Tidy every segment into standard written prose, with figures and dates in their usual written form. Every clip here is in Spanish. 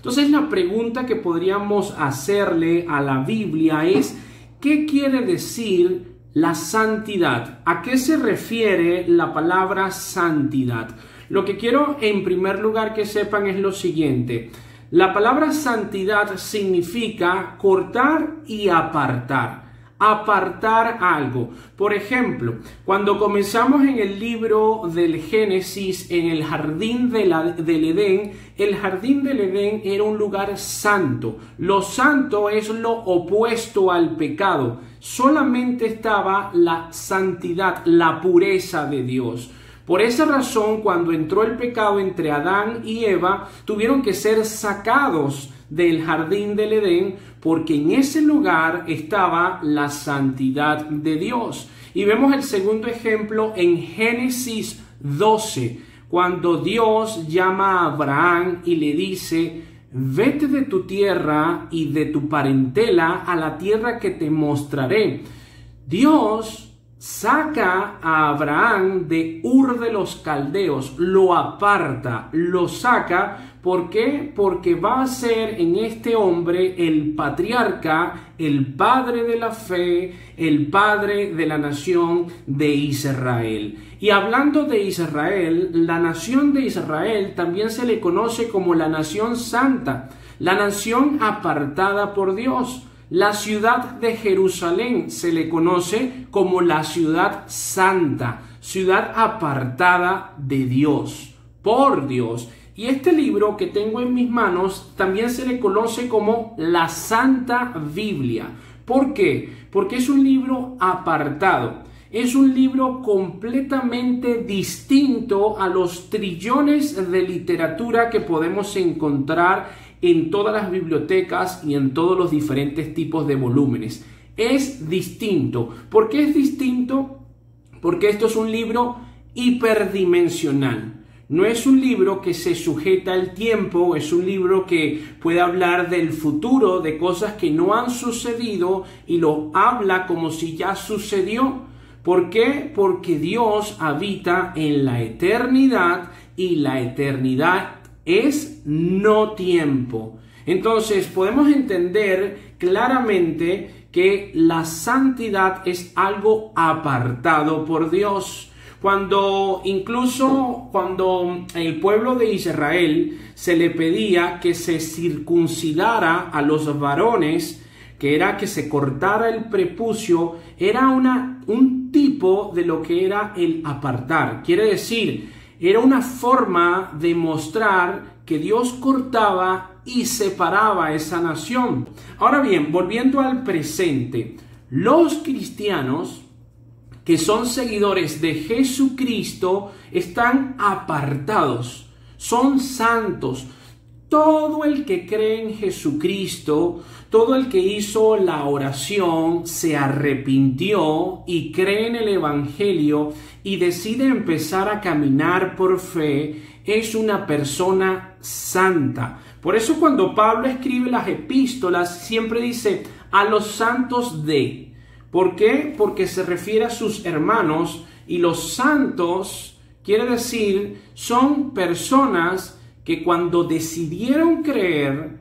Entonces la pregunta que podríamos hacerle a la Biblia es, ¿qué quiere decir la santidad? ¿A qué se refiere la palabra santidad? Lo que quiero en primer lugar que sepan es lo siguiente. La palabra santidad significa cortar y apartar. Apartar algo. Por ejemplo, cuando comenzamos en el libro del Génesis, en el jardín del Edén, el jardín del Edén era un lugar santo. Lo santo es lo opuesto al pecado. Solamente estaba la santidad, la pureza de Dios. Por esa razón, cuando entró el pecado entre Adán y Eva, tuvieron que ser sacados del jardín del Edén, porque en ese lugar estaba la santidad de Dios. Y vemos el segundo ejemplo en Génesis 12, cuando Dios llama a Abraham y le dice: vete de tu tierra y de tu parentela a la tierra que te mostraré. Dios saca a Abraham de Ur de los Caldeos, lo aparta, lo saca. ¿Por qué? Porque va a ser en este hombre el patriarca, el padre de la fe, el padre de la nación de Israel. Y hablando de Israel, la nación de Israel también se le conoce como la nación santa, la nación apartada por Dios. La ciudad de Jerusalén se le conoce como la ciudad santa, ciudad apartada de Dios, por Dios. Y este libro que tengo en mis manos también se le conoce como la Santa Biblia. ¿Por qué? Porque es un libro apartado. Es un libro completamente distinto a los trillones de literatura que podemos encontrar en todas las bibliotecas y en todos los diferentes tipos de volúmenes. Es distinto. ¿Por qué es distinto? Porque esto es un libro hiperdimensional. No es un libro que se sujeta al tiempo, es un libro que puede hablar del futuro, de cosas que no han sucedido y lo habla como si ya sucedió. ¿Por qué? Porque Dios habita en la eternidad y la eternidad es no tiempo. Entonces podemos entender claramente que la santidad es algo apartado por Dios. Cuando el pueblo de Israel se le pedía que se circuncidara a los varones, que era que se cortara el prepucio, era un tipo de lo que era el apartar. Quiere decir, era una forma de mostrar que Dios cortaba y separaba a esa nación. Ahora bien, volviendo al presente, los cristianos que son seguidores de Jesucristo están apartados, son santos. Todo el que cree en Jesucristo, todo el que hizo la oración, se arrepintió y cree en el Evangelio y decide empezar a caminar por fe, es una persona santa. Por eso cuando Pablo escribe las epístolas siempre dice a los santos de. ¿Por qué? Porque se refiere a sus hermanos, y los santos quiere decir son personas que cuando decidieron creer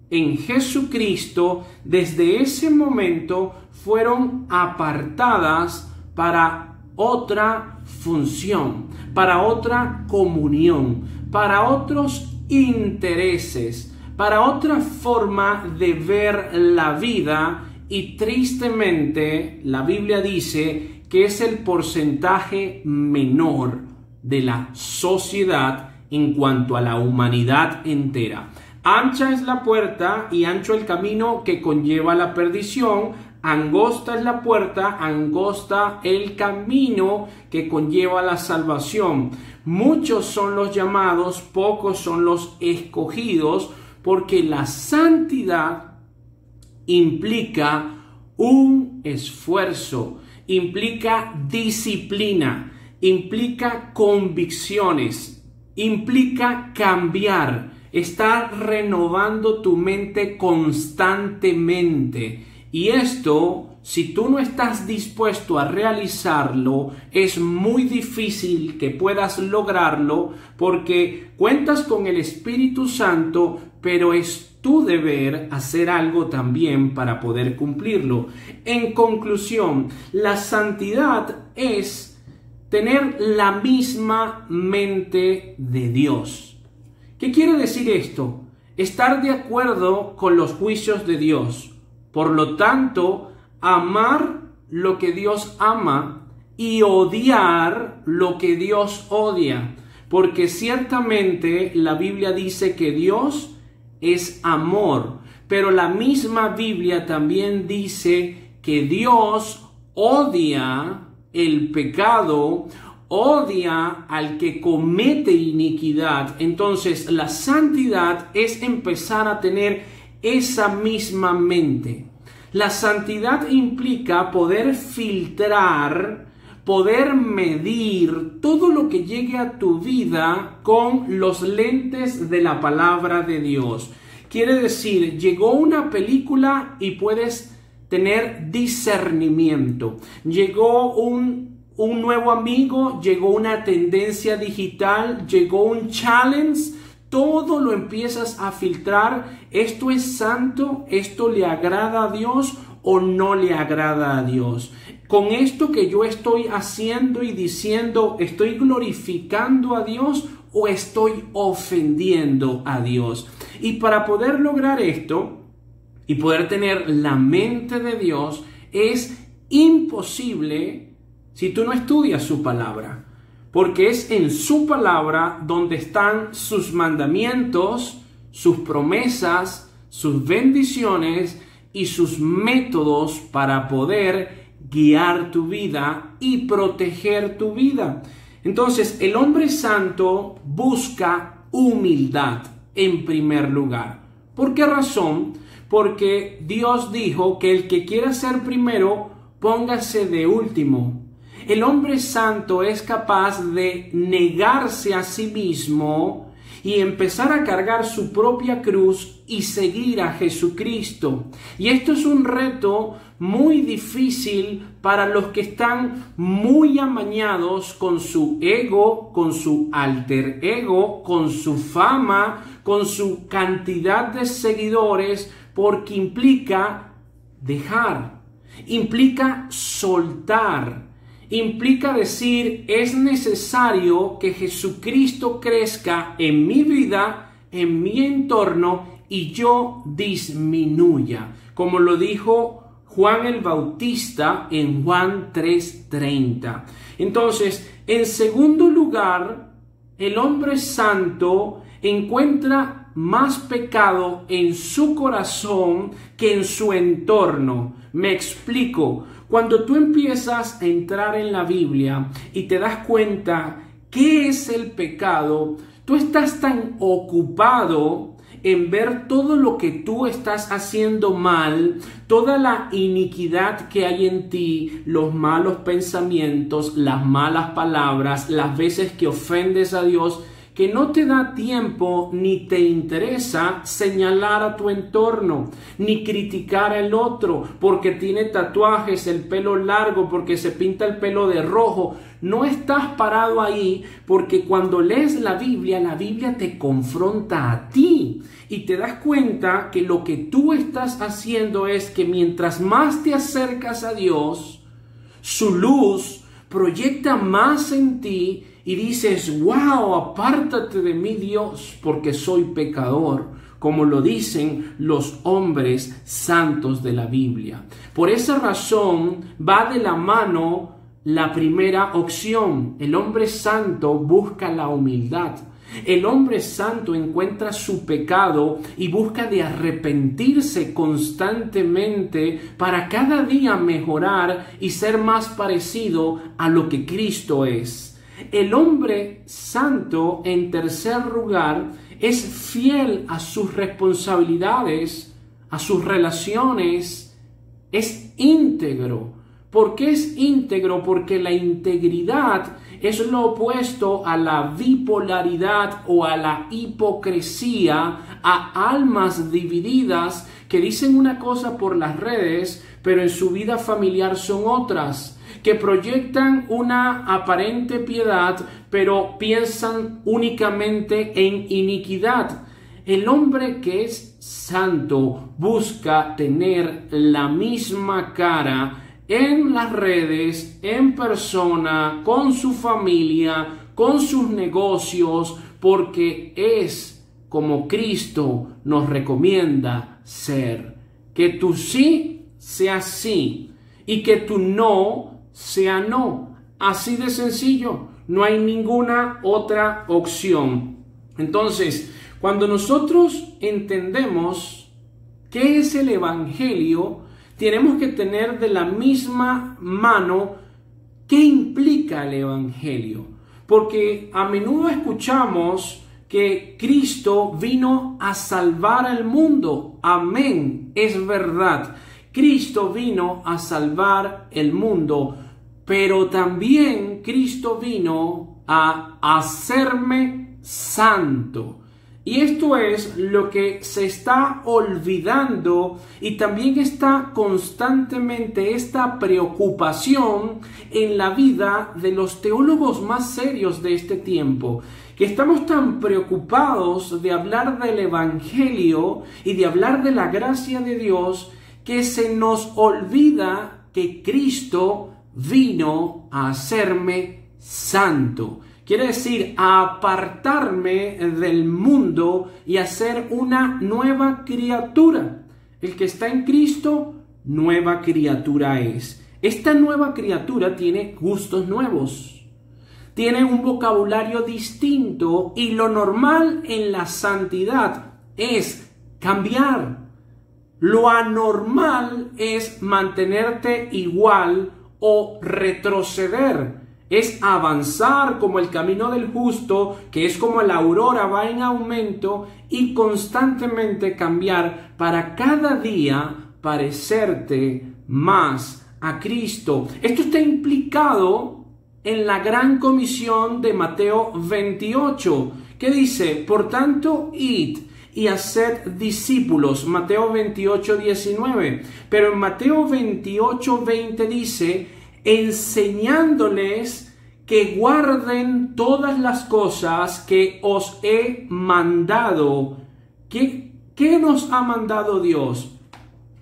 en Jesucristo, desde ese momento fueron apartadas para otra función, para otra comunión, para otros intereses, para otra forma de ver la vida. Y tristemente la Biblia dice que es el porcentaje menor de la sociedad en cuanto a la humanidad entera. Ancha es la puerta y ancho el camino que conlleva la perdición. Angosta es la puerta, angosta el camino que conlleva la salvación. Muchos son los llamados, pocos son los escogidos, porque la santidad implica un esfuerzo, implica disciplina, implica convicciones, implica cambiar, estar renovando tu mente constantemente. Y esto, si tú no estás dispuesto a realizarlo, es muy difícil que puedas lograrlo, porque cuentas con el Espíritu Santo, pero es tu deber hacer algo también para poder cumplirlo. En conclusión, la santidad es tener la misma mente de Dios. ¿Qué quiere decir esto? Estar de acuerdo con los juicios de Dios. Por lo tanto, amar lo que Dios ama y odiar lo que Dios odia. Porque ciertamente la Biblia dice que Dios es amor, pero la misma Biblia también dice que Dios odia el pecado, odia al que comete iniquidad. Entonces, la santidad es empezar a tener esa misma mente. La santidad implica poder filtrar, poder medir todo lo que llegue a tu vida con los lentes de la palabra de Dios. Quiere decir, llegó una película y puedes tener discernimiento. Llegó un nuevo amigo, llegó una tendencia digital, llegó un challenge. Todo lo empiezas a filtrar. ¿Esto es santo? ¿Esto le agrada a Dios o no le agrada a Dios? Con esto que yo estoy haciendo y diciendo, ¿estoy glorificando a Dios o estoy ofendiendo a Dios? Y para poder lograr esto y poder tener la mente de Dios, es imposible si tú no estudias su palabra. Porque es en su palabra donde están sus mandamientos, sus promesas, sus bendiciones y sus métodos para poder guiar tu vida y proteger tu vida. Entonces, el hombre santo busca humildad en primer lugar. ¿Por qué razón? Porque Dios dijo que el que quiera ser primero, póngase de último. El hombre santo es capaz de negarse a sí mismo y empezar a cargar su propia cruz y seguir a Jesucristo. Y esto es un reto muy difícil para los que están muy amañados con su ego, con su alter ego, con su fama, con su cantidad de seguidores, porque implica dejar, implica soltar. Implica decir, es necesario que Jesucristo crezca en mi vida, en mi entorno, y yo disminuya. Como lo dijo Juan el Bautista en Juan 3:30. Entonces, en segundo lugar, el hombre santo encuentra más pecado en su corazón que en su entorno. Me explico. Cuando tú empiezas a entrar en la Biblia y te das cuenta qué es el pecado, tú estás tan ocupado en ver todo lo que tú estás haciendo mal, toda la iniquidad que hay en ti, los malos pensamientos, las malas palabras, las veces que ofendes a Dios, que no te da tiempo ni te interesa señalar a tu entorno, ni criticar al otro, porque tiene tatuajes, el pelo largo, porque se pinta el pelo de rojo. No estás parado ahí porque cuando lees la Biblia te confronta a ti y te das cuenta que lo que tú estás haciendo es que mientras más te acercas a Dios, su luz proyecta más en ti. Y dices, wow, apártate de mí, Dios, porque soy pecador, como lo dicen los hombres santos de la Biblia. Por esa razón va de la mano la primera opción. El hombre santo busca la humildad. El hombre santo encuentra su pecado y busca de arrepentirse constantemente para cada día mejorar y ser más parecido a lo que Cristo es. El hombre santo, en tercer lugar, es fiel a sus responsabilidades, a sus relaciones, es íntegro. ¿Por qué es íntegro? Porque la integridad es lo opuesto a la bipolaridad o a la hipocresía, a almas divididas que dicen una cosa por las redes, pero en su vida familiar son otras, que proyectan una aparente piedad, pero piensan únicamente en iniquidad. El hombre que es santo busca tener la misma cara en las redes, en persona, con su familia, con sus negocios, porque es como Cristo nos recomienda ser. Que tu sí sea sí y que tu no sea no. Así de sencillo. No hay ninguna otra opción. Entonces, cuando nosotros entendemos qué es el Evangelio, tenemos que tener de la misma mano qué implica el Evangelio. Porque a menudo escuchamos que Cristo vino a salvar al mundo. Amén, es verdad. Cristo vino a salvar el mundo, pero también Cristo vino a hacerme santo. Y esto es lo que se está olvidando, y también está constantemente esta preocupación en la vida de los teólogos más serios de este tiempo, que estamos tan preocupados de hablar del Evangelio y de hablar de la gracia de Dios, que se nos olvida que Cristo vino a hacerme santo. Quiere decir, a apartarme del mundo y a ser una nueva criatura. El que está en Cristo, nueva criatura es. Esta nueva criatura tiene gustos nuevos, tiene un vocabulario distinto, y lo normal en la santidad es cambiar. Lo anormal es mantenerte igual o retroceder. Es avanzar como el camino del justo, que es como la aurora va en aumento, y constantemente cambiar para cada día parecerte más a Cristo. Esto está implicado en la gran comisión de Mateo 28, que dice: por tanto, id y haced discípulos. Mateo 28, 19. Pero en Mateo 28, 20 dice: enseñándoles que guarden todas las cosas que os he mandado. ¿Qué nos ha mandado Dios?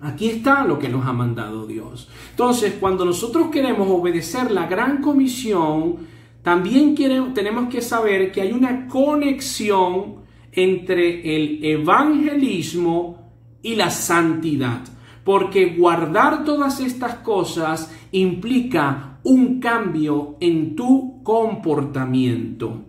Aquí está lo que nos ha mandado Dios. Entonces, cuando nosotros queremos obedecer la gran comisión, también tenemos que saber que hay una conexión entre el evangelismo y la santidad. Porque guardar todas estas cosas implica un cambio en tu comportamiento.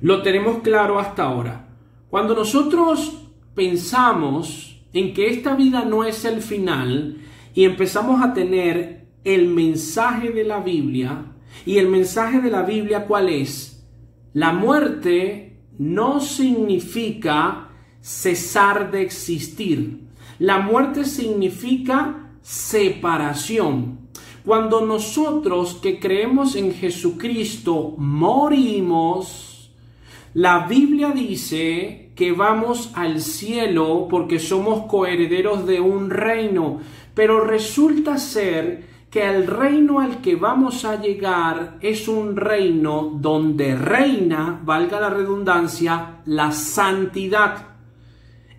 Lo tenemos claro hasta ahora. Cuando nosotros pensamos en que esta vida no es el final y empezamos a tener el mensaje de la Biblia, y el mensaje de la Biblia, ¿cuál es? La muerte no significa cesar de existir. La muerte significa separación. Cuando nosotros que creemos en Jesucristo morimos, la Biblia dice que vamos al cielo porque somos coherederos de un reino. Pero resulta ser que el reino al que vamos a llegar es un reino donde reina, valga la redundancia, la santidad.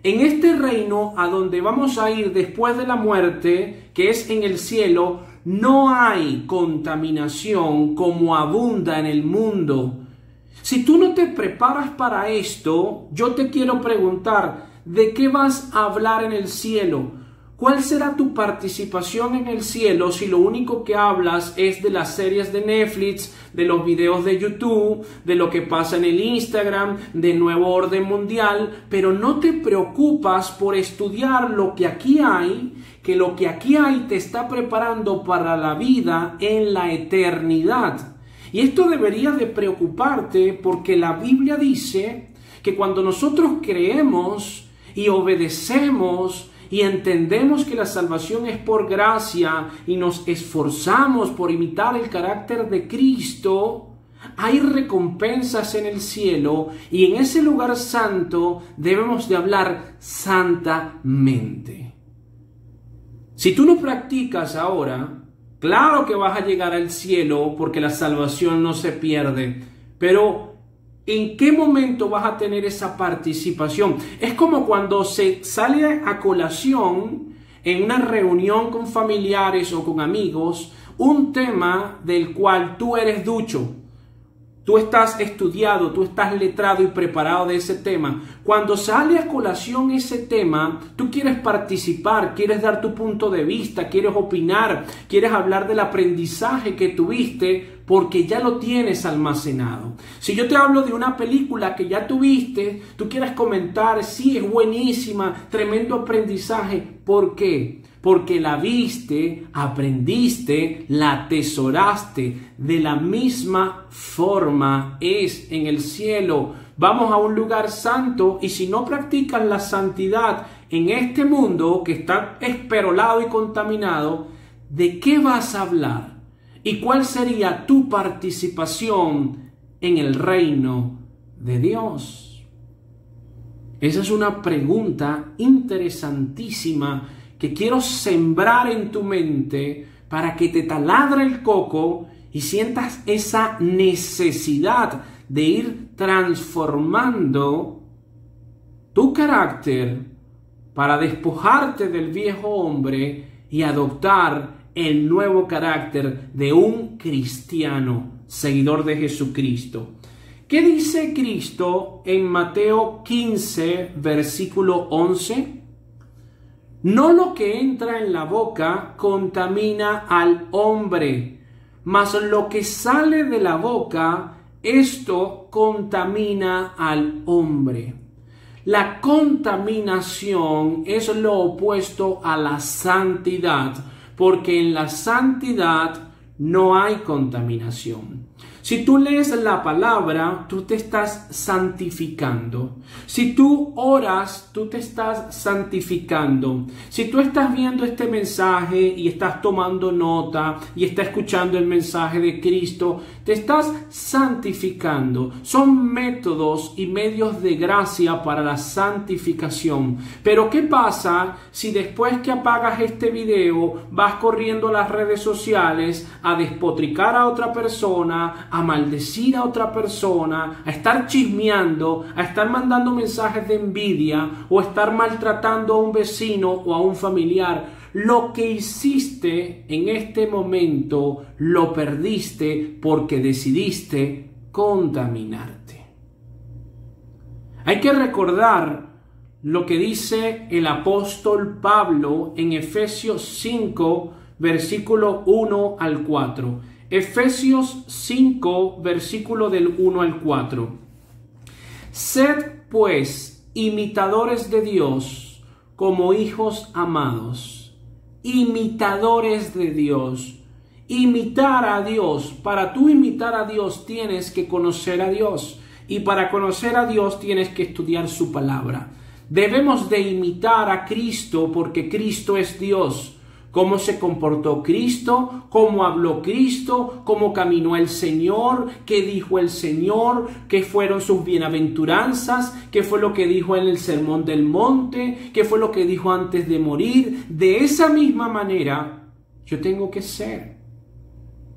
En este reino a donde vamos a ir después de la muerte, que es en el cielo, no hay contaminación como abunda en el mundo. Si tú no te preparas para esto, yo te quiero preguntar, ¿de qué vas a hablar en el cielo? ¿Cuál será tu participación en el cielo si lo único que hablas es de las series de Netflix, de los videos de YouTube, de lo que pasa en el Instagram, de Nuevo Orden Mundial, pero no te preocupas por estudiar lo que aquí hay, que lo que aquí hay te está preparando para la vida en la eternidad? Y esto debería de preocuparte, porque la Biblia dice que cuando nosotros creemos y obedecemos y entendemos que la salvación es por gracia y nos esforzamos por imitar el carácter de Cristo, hay recompensas en el cielo, y en ese lugar santo debemos de hablar santamente. Si tú no practicas ahora, claro que vas a llegar al cielo porque la salvación no se pierde, pero ¿En qué momento vas a tener esa participación? Es como cuando se sale a colación en una reunión con familiares o con amigos, un tema del cual tú eres ducho. Tú estás estudiado, tú estás letrado y preparado de ese tema. Cuando sale a colación ese tema, tú quieres participar, quieres dar tu punto de vista, quieres opinar, quieres hablar del aprendizaje que tuviste porque ya lo tienes almacenado. Si yo te hablo de una película que ya tuviste, tú quieres comentar, sí, es buenísima, tremendo aprendizaje. ¿Por qué? Porque la viste, aprendiste, la atesoraste. De la misma forma es en el cielo. Vamos a un lugar santo y si no practicas la santidad en este mundo que está esperolado y contaminado, ¿de qué vas a hablar? ¿Y cuál sería tu participación en el reino de Dios? Esa es una pregunta interesantísima que quiero sembrar en tu mente para que te taladre el coco y sientas esa necesidad de ir transformando tu carácter para despojarte del viejo hombre y adoptar el nuevo carácter de un cristiano, seguidor de Jesucristo. ¿Qué dice Cristo en Mateo 15, versículo 11? No lo que entra en la boca contamina al hombre, mas lo que sale de la boca, esto contamina al hombre. La contaminación es lo opuesto a la santidad, porque en la santidad no hay contaminación. Si tú lees la palabra, tú te estás santificando. Si tú oras, tú te estás santificando. Si tú estás viendo este mensaje y estás tomando nota y estás escuchando el mensaje de Cristo, te estás santificando. Son métodos y medios de gracia para la santificación. Pero ¿qué pasa si después que apagas este video vas corriendo a las redes sociales a despotricar a otra persona, a maldecir a otra persona, a estar chismeando, a estar mandando mensajes de envidia o a estar maltratando a un vecino o a un familiar? Lo que hiciste en este momento lo perdiste porque decidiste contaminarte. Hay que recordar lo que dice el apóstol Pablo en Efesios 5, versículo 1 al 4. Efesios 5, versículo del 1 al 4. Sed, pues, imitadores de Dios como hijos amados. Imitadores de Dios. Imitar a Dios. Para tú imitar a Dios tienes que conocer a Dios. Y para conocer a Dios tienes que estudiar su palabra. Debemos de imitar a Cristo porque Cristo es Dios. Cómo se comportó Cristo, cómo habló Cristo, cómo caminó el Señor, qué dijo el Señor, qué fueron sus bienaventuranzas, qué fue lo que dijo en el Sermón del Monte, qué fue lo que dijo antes de morir. De esa misma manera yo tengo que ser.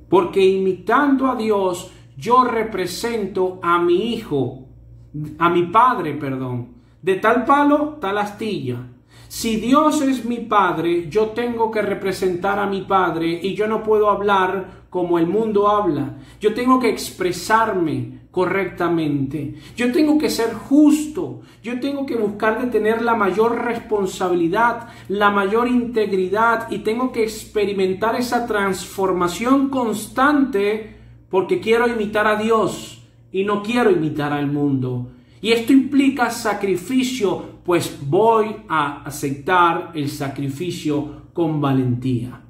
Porque imitando a Dios yo represento a mi hijo, a mi padre, perdón. De tal palo, tal astilla. Si Dios es mi Padre, yo tengo que representar a mi Padre y yo no puedo hablar como el mundo habla. Yo tengo que expresarme correctamente. Yo tengo que ser justo. Yo tengo que buscar de tener la mayor responsabilidad, la mayor integridad y tengo que experimentar esa transformación constante porque quiero imitar a Dios y no quiero imitar al mundo. Y esto implica sacrificio, pues voy a aceptar el sacrificio con valentía.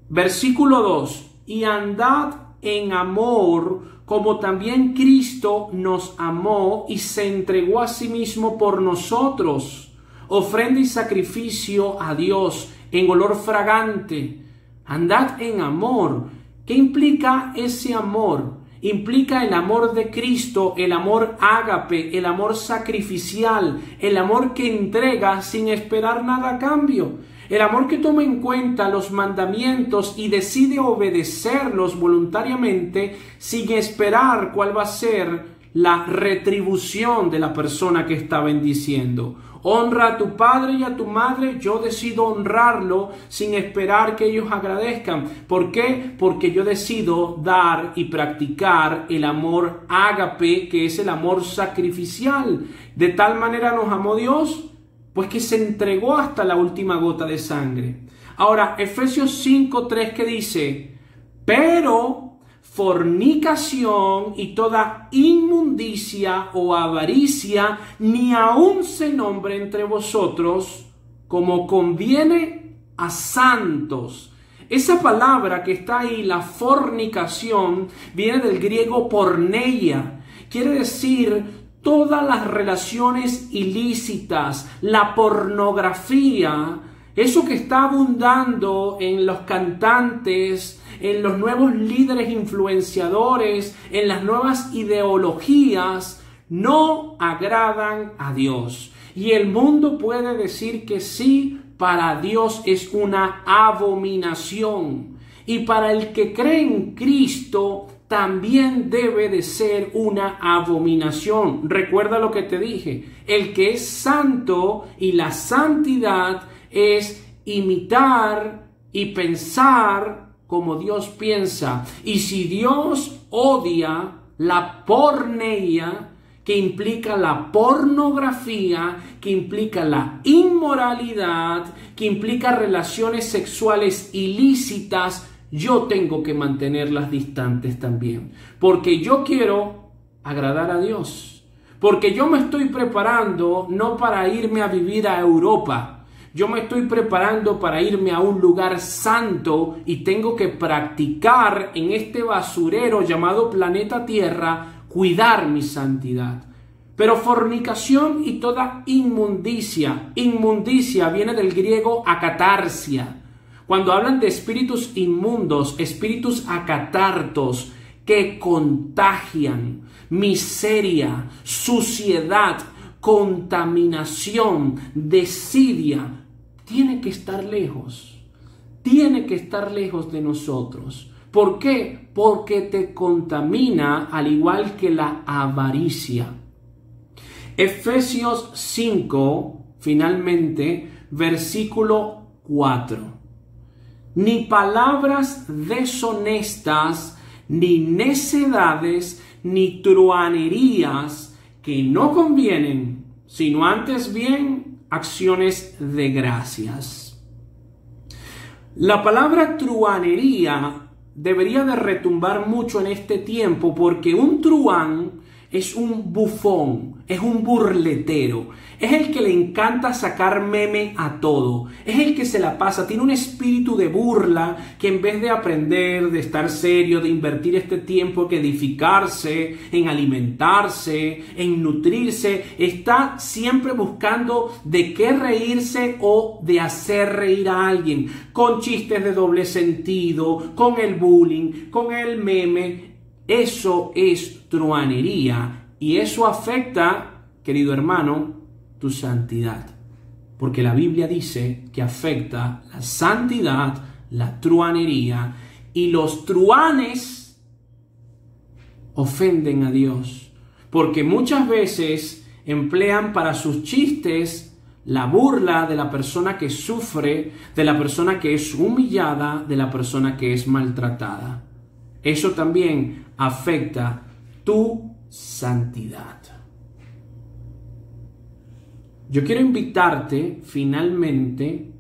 Versículo 2. Y andad en amor, como también Cristo nos amó y se entregó a sí mismo por nosotros. Ofrenda y sacrificio a Dios en olor fragante. Andad en amor. ¿Qué implica ese amor? Implica el amor de Cristo, el amor ágape, el amor sacrificial, el amor que entrega sin esperar nada a cambio, el amor que toma en cuenta los mandamientos y decide obedecerlos voluntariamente sin esperar cuál va a ser la retribución de la persona que está bendiciendo. Honra a tu padre y a tu madre. Yo decido honrarlo sin esperar que ellos agradezcan. ¿Por qué? Porque yo decido dar y practicar el amor ágape, que es el amor sacrificial. De tal manera nos amó Dios, pues que se entregó hasta la última gota de sangre. Ahora, Efesios 5:3, que dice: pero fornicación y toda inmundicia o avaricia ni aun se nombre entre vosotros, como conviene a santos. Esa palabra que está ahí, la fornicación, viene del griego porneia. Quiere decir todas las relaciones ilícitas, la pornografía, eso que está abundando en los cantantes, en los nuevos líderes influenciadores, en las nuevas ideologías, no agradan a Dios. Y el mundo puede decir que sí, para Dios es una abominación. Y para el que cree en Cristo, también debe de ser una abominación. Recuerda lo que te dije, el que es santo y la santidad es imitar y pensar como Dios piensa. Y si Dios odia la porneia, que implica la pornografía, que implica la inmoralidad, que implica relaciones sexuales ilícitas, yo tengo que mantenerlas distantes también. Porque yo quiero agradar a Dios. Porque yo me estoy preparando no para irme a vivir a Europa. Yo me estoy preparando para irme a un lugar santo y tengo que practicar en este basurero llamado planeta Tierra, cuidar mi santidad. Pero fornicación y toda inmundicia. Inmundicia viene del griego akatarsia. Cuando hablan de espíritus inmundos, espíritus akatartos que contagian, miseria, suciedad, contaminación, desidia, tiene que estar lejos. Tiene que estar lejos de nosotros. ¿Por qué? Porque te contamina al igual que la avaricia. Efesios 5, finalmente, versículo 4. Ni palabras deshonestas, ni necedades, ni truhanerías que no convienen, sino antes bien acciones de gracias. La palabra truhanería debería de retumbar mucho en este tiempo, porque un truhán es un bufón, es un burletero, es el que le encanta sacar meme a todo, es el que se la pasa, tiene un espíritu de burla que en vez de aprender, de estar serio, de invertir este tiempo, que edificarse, en alimentarse, en nutrirse, está siempre buscando de qué reírse o de hacer reír a alguien, con chistes de doble sentido, con el bullying, con el meme. Eso es truhanería y eso afecta, querido hermano, tu santidad. Porque la Biblia dice que afecta la santidad, la truhanería, y los truhanes ofenden a Dios. Porque muchas veces emplean para sus chistes la burla de la persona que sufre, de la persona que es humillada, de la persona que es maltratada. Eso también afecta tu santidad. Yo quiero invitarte finalmente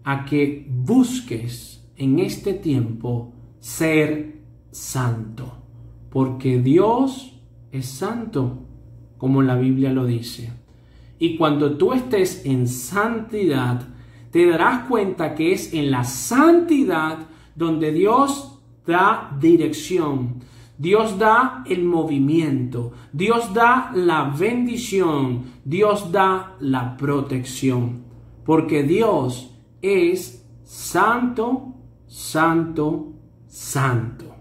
a que busques en este tiempo ser santo, porque Dios es santo, como la Biblia lo dice. Y cuando tú estés en santidad, te darás cuenta que es en la santidad donde Dios da dirección, Dios da el movimiento, Dios da la bendición, Dios da la protección, porque Dios es santo, santo, santo.